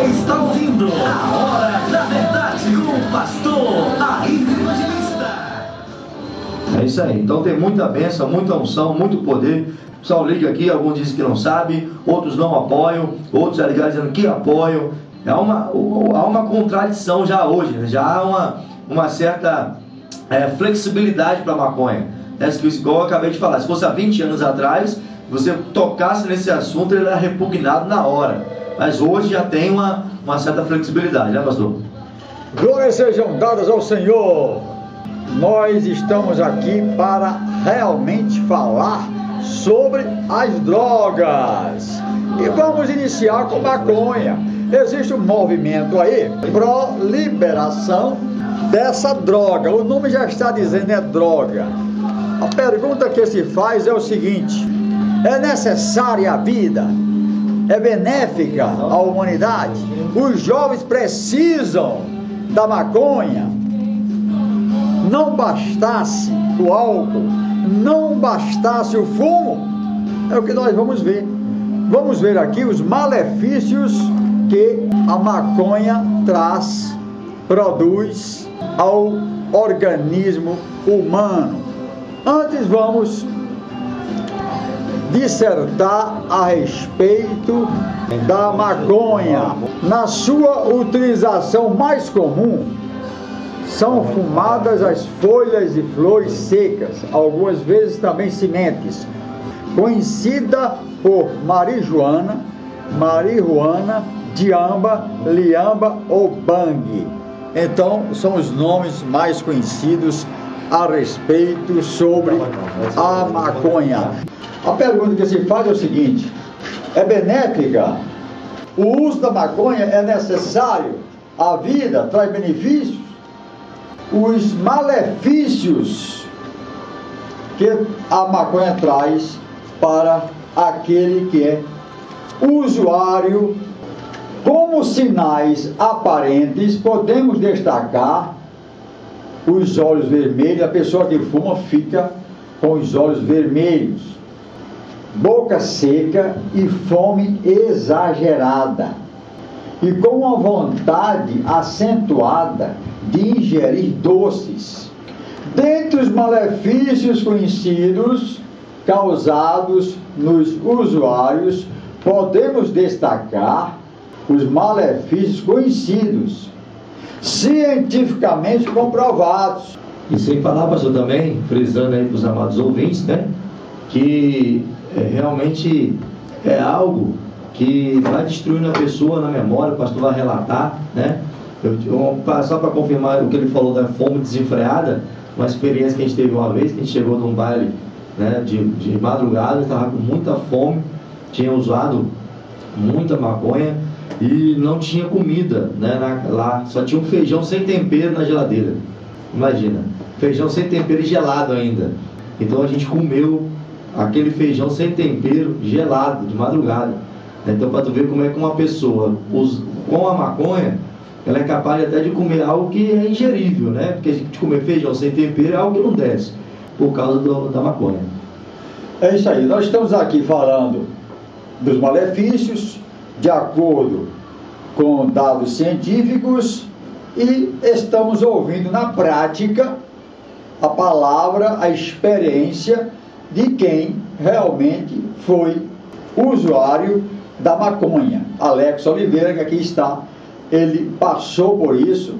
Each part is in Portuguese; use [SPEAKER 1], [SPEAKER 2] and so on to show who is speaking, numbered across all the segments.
[SPEAKER 1] Está ouvindo a Hora da Verdade com o pastor Aílio Evangelista.
[SPEAKER 2] É isso aí, então tem muita bênção, muita unção, muito poder. O pessoal liga aqui, alguns dizem que não sabe, outros não apoiam, outros já ligaram dizendo que apoiam. Há uma contradição já hoje, né? Já há uma certa flexibilidade para a maconha. Igual eu acabei de falar, se fosse há 20 anos atrás, você tocasse nesse assunto, ele era repugnado na hora. Mas hoje já tem uma certa flexibilidade, né, pastor?
[SPEAKER 3] Glórias sejam dadas ao Senhor. Nós estamos aqui para realmente falar sobre as drogas. E vamos iniciar com maconha. Existe um movimento aí pró liberação dessa droga. O nome já está dizendo, é droga. A pergunta que se faz é o seguinte: é necessária a vida? É benéfica à humanidade? Os jovens precisam da maconha? Não bastasse o álcool, não bastasse o fumo? É o que nós vamos ver. Vamos ver aqui os malefícios que a maconha produz ao organismo humano. Antes vamos dissertar a respeito da maconha. Na sua utilização mais comum, são fumadas as folhas e flores secas, algumas vezes também sementes, conhecida por marijuana, diamba, liamba ou bang. Então, são os nomes mais conhecidos a respeito sobre a maconha. A pergunta que se faz é o seguinte: é benéfica? O uso da maconha é necessário? A vida traz benefícios? Os malefícios que a maconha traz para aquele que é usuário. Como sinais aparentes, podemos destacar os olhos vermelhos. A pessoa que fuma fica com os olhos vermelhos, boca seca e fome exagerada, e com uma vontade acentuada de ingerir doces. Dentre os malefícios conhecidos causados nos usuários, podemos destacar os malefícios conhecidos, cientificamente comprovados.
[SPEAKER 2] E sem falar, pastor, também, frisando aí para os amados ouvintes, né, que realmente é algo que vai destruindo a pessoa na memória. O pastor vai relatar, né? Só para confirmar o que ele falou da fome desenfreada, uma experiência que a gente teve uma vez, que a gente chegou num baile, né, de madrugada, estava com muita fome, tinha usado muita maconha e não tinha comida, né, lá, só tinha um feijão sem tempero na geladeira. Imagina, feijão sem tempero e gelado ainda. Então a gente comeu aquele feijão sem tempero, gelado, de madrugada. Então, para tu ver como é que uma pessoa com a maconha, ela é capaz até de comer algo que é ingerível, né? Porque a gente comer feijão sem tempero é algo que não desce, por causa da maconha.
[SPEAKER 3] É isso aí, nós estamos aqui falando dos malefícios, de acordo com dados científicos, e estamos ouvindo na prática a palavra, a experiência de quem realmente foi usuário da maconha. Alex Oliveira, que aqui está, ele passou por isso,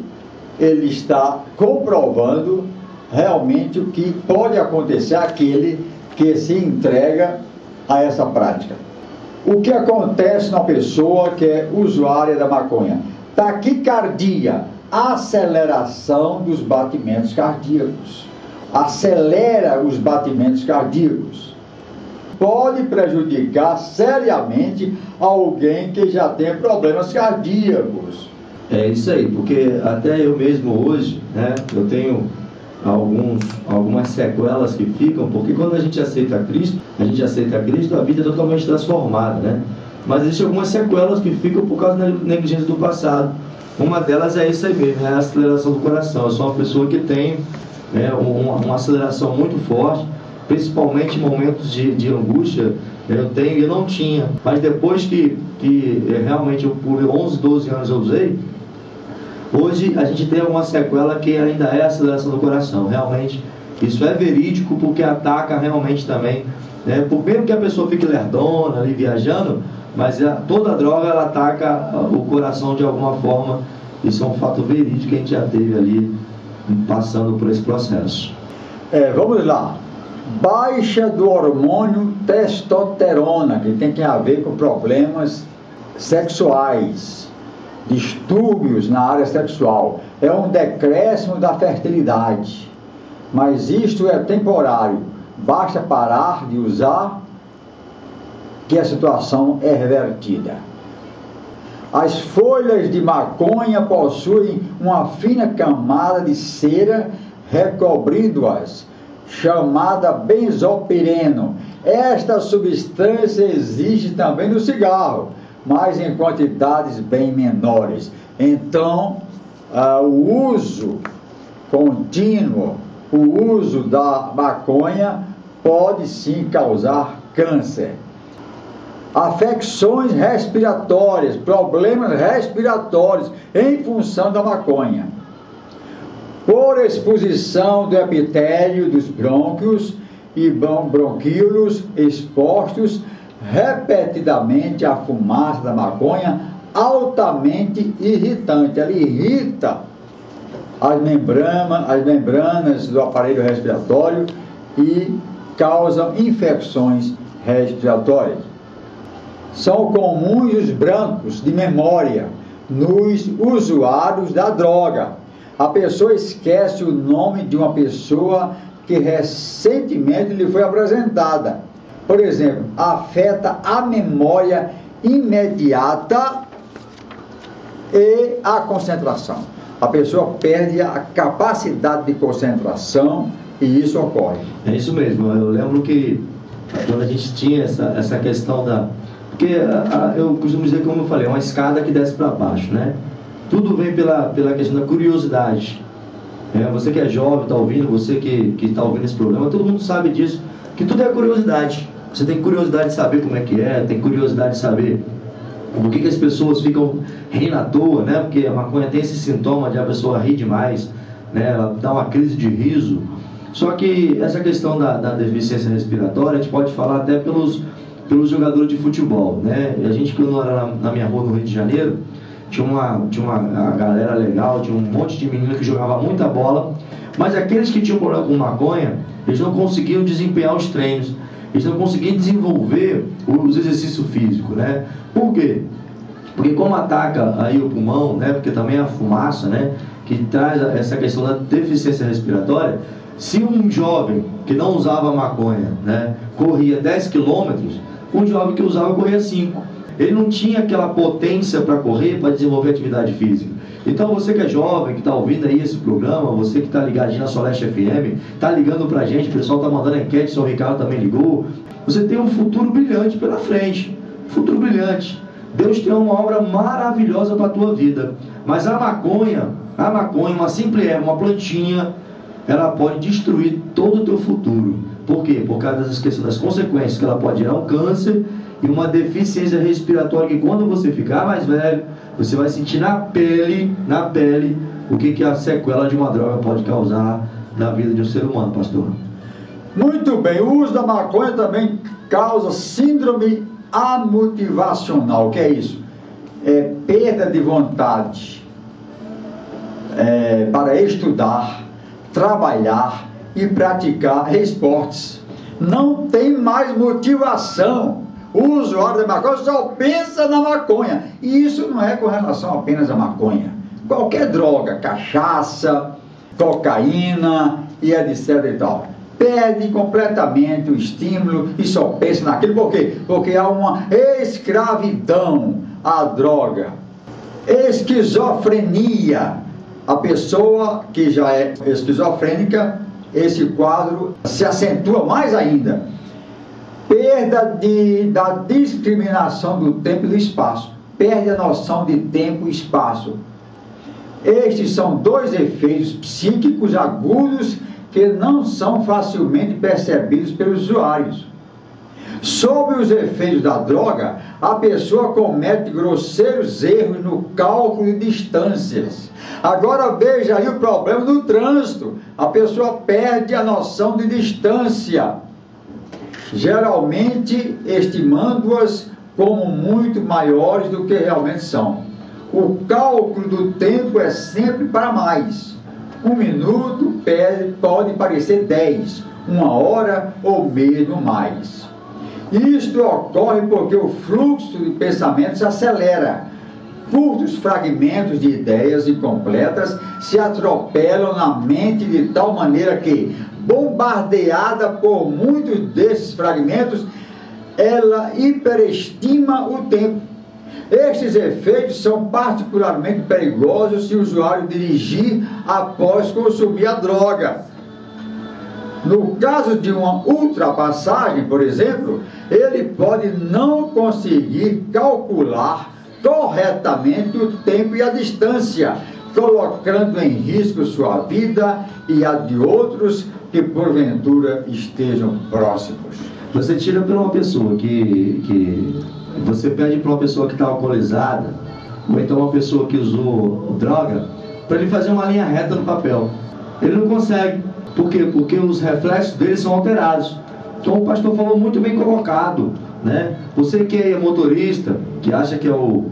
[SPEAKER 3] ele está comprovando realmente o que pode acontecer àquele que se entrega a essa prática. O que acontece na pessoa que é usuária da maconha? Taquicardia, aceleração dos batimentos cardíacos. Acelera os batimentos cardíacos. Pode prejudicar seriamente alguém que já tem problemas cardíacos.
[SPEAKER 2] É isso aí, porque até eu mesmo hoje, né, eu tenho algumas sequelas que ficam, porque quando a gente aceita Cristo, a vida é totalmente transformada, né? Mas existem algumas sequelas que ficam por causa da negligência do passado. Uma delas é isso aí mesmo, é a aceleração do coração. Eu sou uma pessoa que tem, né, uma aceleração muito forte, principalmente em momentos de angústia, eu não tinha. Mas depois que realmente por 11, 12 anos eu usei, hoje a gente tem uma sequela que ainda é a aceleração do coração. Realmente, isso é verídico, porque ataca realmente também, né? Por mesmo que a pessoa fique lerdona ali viajando, mas toda droga ela ataca o coração de alguma forma. Isso é um fato verídico que a gente já teve ali passando por esse processo.
[SPEAKER 3] Vamos lá. Baixa do hormônio testosterona, que tem a ver com problemas sexuais, distúrbios na área sexual. É um decréscimo da fertilidade, mas isto é temporário. Basta parar de usar que a situação é revertida. As folhas de maconha possuem uma fina camada de cera recobrindo-as, chamada benzopireno. Esta substância existe também no cigarro, mas em quantidades bem menores. Então, o uso contínuo, o uso da maconha pode sim causar câncer. Afecções respiratórias, problemas respiratórios em função da maconha. Por exposição do epitélio dos brônquios e bronquíolos expostos repetidamente à fumaça da maconha, altamente irritante. Ela irrita as membranas do aparelho respiratório e causam infecções respiratórias. São comuns os brancos de memória nos usuários da droga. A pessoa esquece o nome de uma pessoa que recentemente lhe foi apresentada. Por exemplo, afeta a memória imediata e a concentração. A pessoa perde a capacidade de concentração e isso ocorre.
[SPEAKER 2] É isso mesmo. Eu lembro que quando a gente tinha essa questão porque eu costumo dizer, como eu falei, é uma escada que desce para baixo, né? Tudo vem pela questão da curiosidade. Você que é jovem, está ouvindo, você que está ouvindo esse programa, todo mundo sabe disso, que tudo é curiosidade. Você tem curiosidade de saber como é que é, tem curiosidade de saber por que as pessoas ficam rindo à toa, né? Porque a maconha tem esse sintoma de a pessoa rir demais, né? Ela dá uma crise de riso. Só que essa questão da deficiência respiratória, a gente pode falar até pelos jogadores de futebol, né? A gente, quando era na minha rua no Rio de Janeiro, tinha uma galera legal, tinha um monte de menino que jogava muita bola, mas aqueles que tinham problema com maconha, eles não conseguiam desempenhar os treinos, eles não conseguiam desenvolver os exercícios físicos, né? Por quê? Porque como ataca aí o pulmão, né? Porque também a fumaça, né? Que traz essa questão da deficiência respiratória. Se um jovem que não usava maconha, né? Corria 10 quilômetros, um jovem que usava corria 5. Ele não tinha aquela potência para correr, para desenvolver atividade física. Então você que é jovem, que está ouvindo aí esse programa, você que está ligadinho na Soleste FM, está ligando para a gente, o pessoal está mandando enquete, o São Ricardo também ligou. Você tem um futuro brilhante pela frente, futuro brilhante. Deus tem uma obra maravilhosa para a tua vida. Mas a maconha, uma simples uma plantinha, ela pode destruir todo o teu futuro. Por quê? Por causa das consequências que ela pode gerar um câncer e uma deficiência respiratória que quando você ficar mais velho, você vai sentir na pele, o que a sequela de uma droga pode causar na vida de um ser humano, pastor.
[SPEAKER 3] Muito bem, o uso da maconha também causa síndrome amotivacional. O que é isso? É perda de vontade para estudar, trabalhar e praticar esportes. Não tem mais motivação. O usuário da maconha só pensa na maconha. E isso não é com relação apenas à maconha. Qualquer droga, cachaça, cocaína e etc e tal. Perde completamente o estímulo e só pensa naquilo. Por quê? Porque há uma escravidão à droga. Esquizofrenia. A pessoa que já é esquizofrênica, esse quadro se acentua mais ainda. Perda da discriminação do tempo e do espaço. Perde a noção de tempo e espaço. Estes são dois efeitos psíquicos agudos que não são facilmente percebidos pelos usuários. Sob os efeitos da droga, a pessoa comete grosseiros erros no cálculo de distâncias. Agora veja aí o problema do trânsito. A pessoa perde a noção de distância, geralmente estimando-as como muito maiores do que realmente são. O cálculo do tempo é sempre para mais. 1 minuto pode parecer 10, 1 hora ou mesmo mais. Isto ocorre porque o fluxo de pensamentos se acelera. Curtos fragmentos de ideias incompletas se atropelam na mente de tal maneira que, bombardeada por muitos desses fragmentos, ela hiperestima o tempo. Estes efeitos são particularmente perigosos se o usuário dirigir após consumir a droga. No caso de uma ultrapassagem, por exemplo, ele pode não conseguir calcular corretamente o tempo e a distância, colocando em risco sua vida e a de outros que porventura estejam próximos.
[SPEAKER 2] Você tira para uma pessoa você pede para uma pessoa que está alcoolizada, ou então uma pessoa que usou droga, para ele fazer uma linha reta no papel. Ele não consegue. Por quê? Porque os reflexos dele são alterados. Então o pastor falou muito bem colocado, né? Você que é motorista, que acha que é o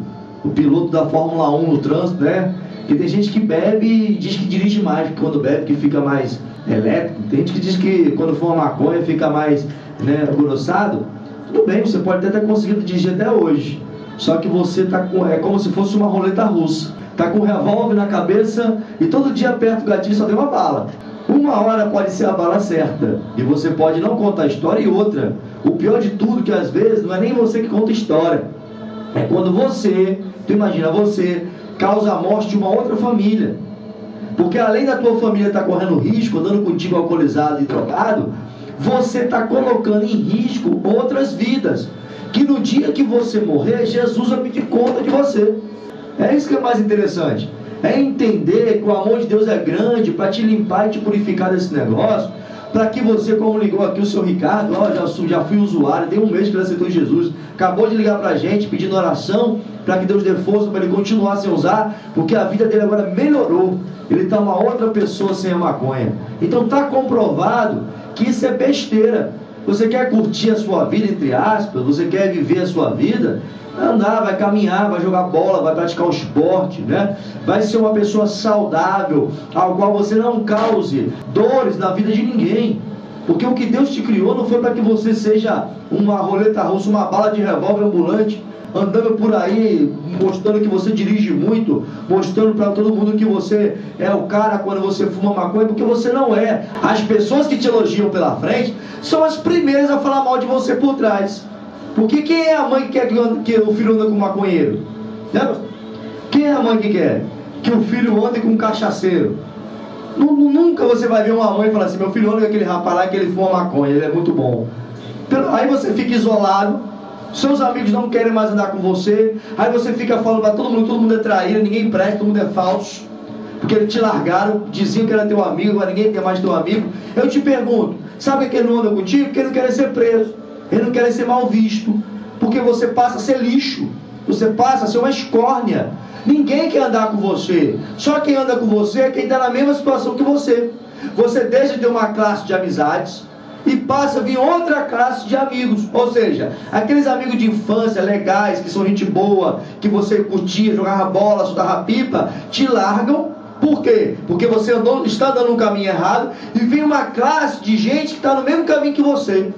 [SPEAKER 2] piloto da Fórmula 1 no trânsito, né? Porque tem gente que bebe e diz que dirige mais, porque quando bebe que fica mais elétrico. Tem gente que diz que quando for uma maconha fica mais, né, grossado. Tudo bem, você pode até ter conseguido dirigir até hoje. Só que você é como se fosse uma roleta russa. Tá com um revólver na cabeça e todo dia aperta o gatilho e só tem uma bala. Uma hora pode ser a bala certa e você pode não contar a história, e outra, o pior de tudo, que às vezes não é nem você que conta a história, é quando tu imagina, você causa a morte de uma outra família, porque além da tua família estar correndo risco, andando contigo alcoolizado e drogado, você está colocando em risco outras vidas, que no dia que você morrer, Jesus vai pedir conta de você. É isso que é mais interessante. É entender que o amor de Deus é grande para te limpar e te purificar desse negócio, para que você, como ligou aqui o seu Ricardo, já fui usuário, tem um mês que ele aceitou Jesus, acabou de ligar para a gente pedindo oração para que Deus dê força para ele continuar sem usar, porque a vida dele agora melhorou, ele está uma outra pessoa sem a maconha. Então está comprovado que isso é besteira. Você quer curtir a sua vida, entre aspas, você quer viver a sua vida, vai andar, vai caminhar, vai jogar bola, vai praticar um esporte, né? Vai ser uma pessoa saudável, ao qual você não cause dores na vida de ninguém. Porque o que Deus te criou não foi para que você seja uma roleta russa, uma bala de revólver ambulante, andando por aí, mostrando que você dirige muito, mostrando para todo mundo que você é o cara quando você fuma maconha, porque você não é. As pessoas que te elogiam pela frente são as primeiras a falar mal de você por trás. Porque quem é a mãe que quer que o filho ande com maconheiro? Né? Quem é a mãe que quer que o filho ande com um cachaceiro? Nunca você vai ver uma mãe falar assim: meu filho anda com aquele rapaz lá que ele fuma maconha, ele é muito bom. Aí você fica isolado, seus amigos não querem mais andar com você, aí você fica falando para todo mundo é traíra, ninguém presta, todo mundo é falso, porque eles te largaram, diziam que era teu amigo, agora ninguém quer mais teu amigo. Eu te pergunto, sabe por que ele não anda contigo? Porque ele não quer ser preso, ele não quer ser mal visto, porque você passa a ser lixo, você passa a ser uma escórnia. Ninguém quer andar com você, só quem anda com você é quem está na mesma situação que você. Você deixa de ter uma classe de amizades e passa a vir outra classe de amigos, ou seja, aqueles amigos de infância legais, que são gente boa, que você curtia, jogava bola, soltava pipa, te largam. Por quê? Porque você está andando no caminho errado e vem uma classe de gente que está no mesmo caminho que você.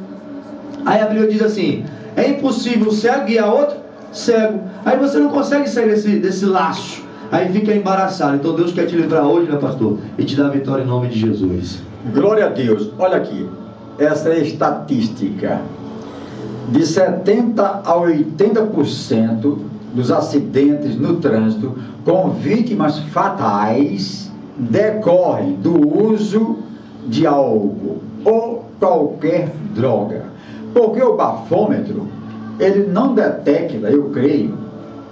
[SPEAKER 2] Aí a Bíblia diz assim: é impossível um cego guiar outro cego. Aí você não consegue sair desse laço, aí fica embaraçado. Então Deus quer te livrar hoje, né, pastor? E te dar a vitória em nome de Jesus.
[SPEAKER 3] Glória a Deus. Olha aqui, essa é a estatística. De 70% a 80% dos acidentes no trânsito com vítimas fatais decorrem do uso de álcool ou qualquer droga. Porque o bafômetro, ele não detecta, eu creio,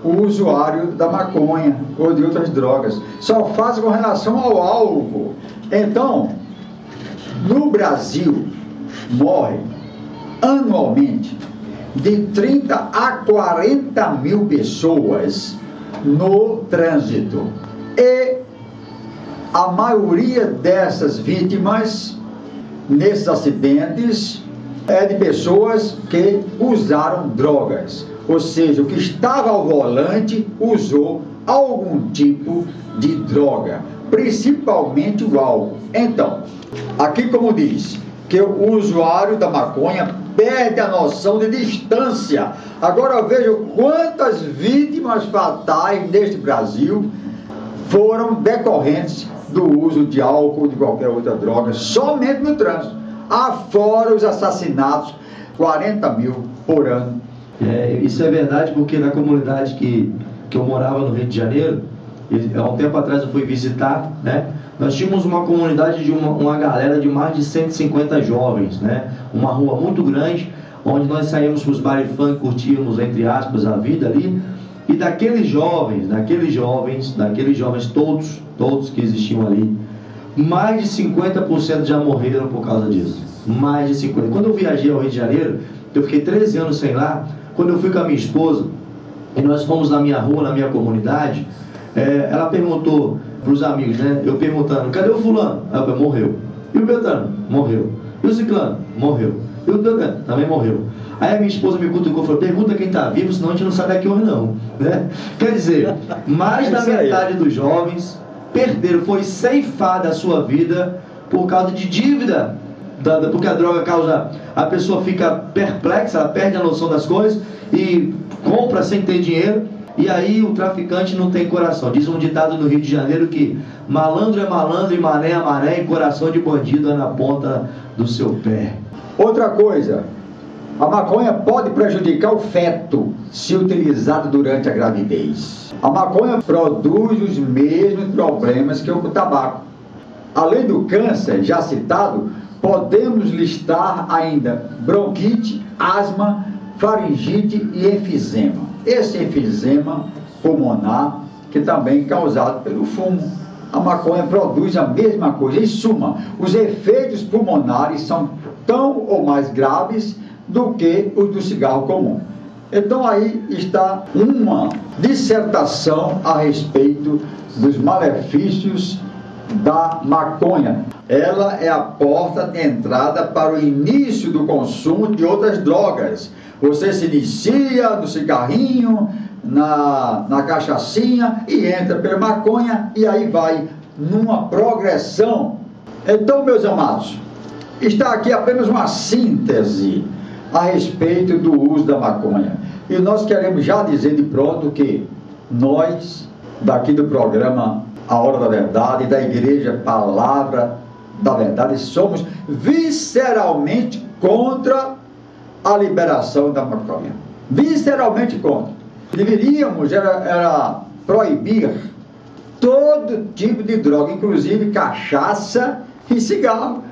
[SPEAKER 3] o usuário da maconha ou de outras drogas. Só faz com relação ao álcool. Então, No Brasil, morrem anualmente de 30 a 40 mil pessoas no trânsito. E a maioria dessas vítimas nesses acidentes é de pessoas que usaram drogas, ou seja, o que estava ao volante usou algum tipo de droga, principalmente o álcool. Então, aqui como diz, que o usuário da maconha perde a noção de distância. Agora veja quantas vítimas fatais neste Brasil foram decorrentes do uso de álcool ou de qualquer outra droga, somente no trânsito. Afora os assassinatos, 40 mil por ano.
[SPEAKER 2] Isso é verdade, porque na comunidade que eu morava no Rio de Janeiro, há um tempo atrás eu fui visitar, né? Nós tínhamos uma comunidade de uma galera de mais de 150 jovens, né? Uma rua muito grande, onde nós saímos para os bares funk, curtíamos, entre aspas, a vida ali. E daqueles jovens, todos que existiam ali, mais de 50% já morreram por causa disso. Mais de 50%. Quando eu viajei ao Rio de Janeiro, eu fiquei 13 anos sem lá. Quando eu fui com a minha esposa, e nós fomos na minha rua, na minha comunidade, ela perguntou para os amigos, né? Eu perguntando, cadê o fulano? Ela falou, morreu. E o Beltrano? Morreu. E o ciclano? Morreu. E o Beltrano? Também morreu. Aí a minha esposa me cutucou e falou, pergunta quem está vivo, senão a gente não sai daqui hoje não, né? Quer dizer, mais da metade dos jovens perderam, foi ceifada a sua vida por causa de dívida, porque a droga causa, a pessoa fica perplexa, ela perde a noção das coisas e compra sem ter dinheiro, e aí o traficante não tem coração. Diz um ditado no Rio de Janeiro que malandro é malandro e mané é mané, e coração de bandido é na ponta do seu pé.
[SPEAKER 3] Outra coisa, a maconha pode prejudicar o feto se utilizada durante a gravidez. A maconha produz os mesmos problemas que o tabaco. Além do câncer já citado, podemos listar ainda bronquite, asma, faringite e enfisema. Esse enfisema pulmonar, que também é causado pelo fumo. A maconha produz a mesma coisa. Em suma, os efeitos pulmonares são tão ou mais graves do que os do cigarro comum. Então aí está uma dissertação a respeito dos malefícios da maconha. Ela é a porta de entrada para o início do consumo de outras drogas. Você se inicia no cigarrinho, na cachaçinha e entra pela maconha e aí vai numa progressão. Então, meus amados, está aqui apenas uma síntese a respeito do uso da maconha. E nós queremos já dizer de pronto que nós, daqui do programa A Hora da Verdade, da Igreja Palavra da Verdade, somos visceralmente contra a liberação da maconha. Visceralmente contra. Deveríamos era proibir todo tipo de droga, inclusive cachaça e cigarro.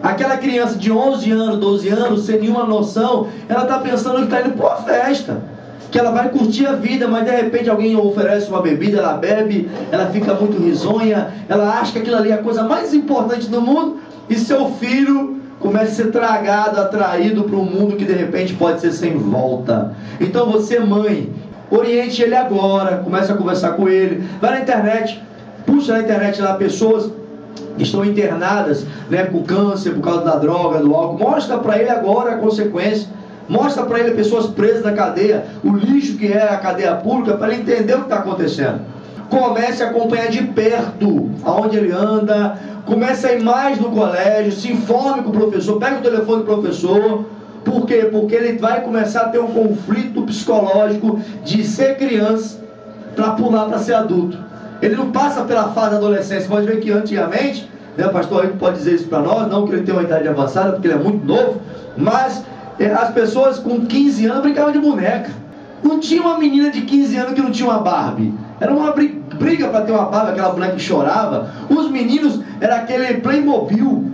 [SPEAKER 2] Aquela criança de 11 anos, 12 anos, sem nenhuma noção, ela está pensando que está indo para uma festa, que ela vai curtir a vida, mas de repente alguém oferece uma bebida, ela bebe, ela fica muito risonha, ela acha que aquilo ali é a coisa mais importante do mundo, e seu filho começa a ser tragado, atraído para um mundo que de repente pode ser sem volta. Então você, mãe, oriente ele agora, comece a conversar com ele, vai na internet, puxa na internet lá pessoas que estão internadas, né, com câncer por causa da droga, do álcool, mostra para ele agora a consequência, mostra para ele pessoas presas na cadeia, o lixo que é a cadeia pública, para ele entender o que está acontecendo. Comece a acompanhar de perto aonde ele anda, comece a ir mais no colégio, se informe com o professor, pega o telefone do professor. Por quê? Porque ele vai começar a ter um conflito psicológico de ser criança para pular para ser adulto. Ele não passa pela fase da adolescência. Pode ver que antigamente, né, o pastor aí pode dizer isso para nós, não que ele tenha uma idade avançada, porque ele é muito novo, mas as pessoas com 15 anos brincavam de boneca. Não tinha uma menina de 15 anos que não tinha uma Barbie. Era uma briga para ter uma Barbie, aquela boneca que chorava. Os meninos, era aquele Playmobil,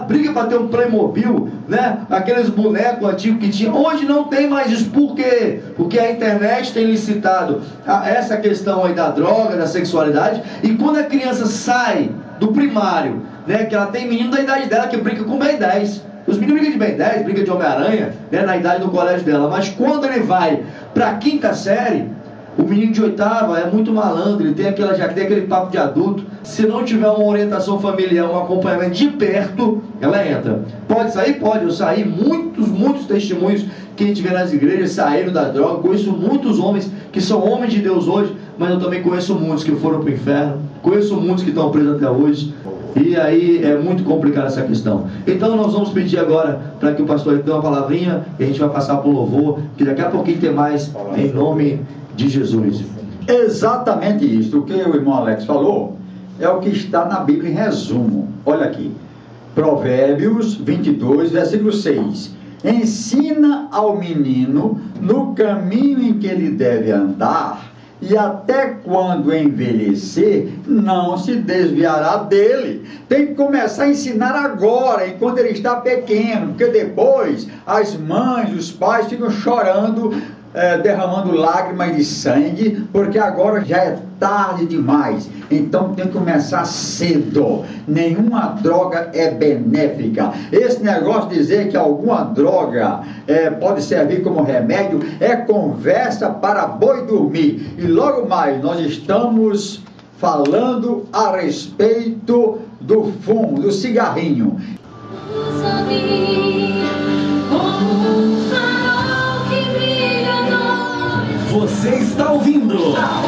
[SPEAKER 2] briga para ter um Playmobil, né? Aqueles bonecos antigos que tinha. Hoje não tem mais isso. Por quê? Porque a internet tem licitado essa questão aí da droga, da sexualidade. E quando a criança sai do primário, né? Que ela tem menino da idade dela que brinca com Ben 10. Os meninos brincam de Ben 10, brincam de Homem-Aranha, né? Na idade do colégio dela. Mas quando ele vai para a 5ª série, o menino de 8ª é muito malandro, ele tem já tem aquele papo de adulto. Se não tiver uma orientação familiar, um acompanhamento de perto, ela entra. Pode sair? Pode. Eu saí, muitos testemunhos que a gente vê nas igrejas saíram da droga. Conheço muitos homens que são homens de Deus hoje, mas eu também conheço muitos que foram para o inferno. Conheço muitos que estão presos até hoje. E aí é muito complicada essa questão. Então nós vamos pedir agora para que o pastor dê uma palavrinha e a gente vai passar por louvor, que daqui a pouquinho tem mais, em nome de Jesus.
[SPEAKER 3] Exatamente isso. O que o irmão Alex falou é o que está na Bíblia em resumo. Olha aqui. Provérbios 22, versículo 6. Ensina ao menino no caminho em que ele deve andar, e até quando envelhecer, não se desviará dele. Tem que começar a ensinar agora, enquanto ele está pequeno, porque depois as mães, os pais ficam chorando, derramando lágrimas de sangue, porque agora já é tarde demais. Então tem que começar cedo. Nenhuma droga é benéfica. Esse negócio de dizer que alguma droga pode servir como remédio é conversa para boi dormir. E logo mais nós estamos falando a respeito do fumo, do cigarrinho.
[SPEAKER 1] Você está ouvindo a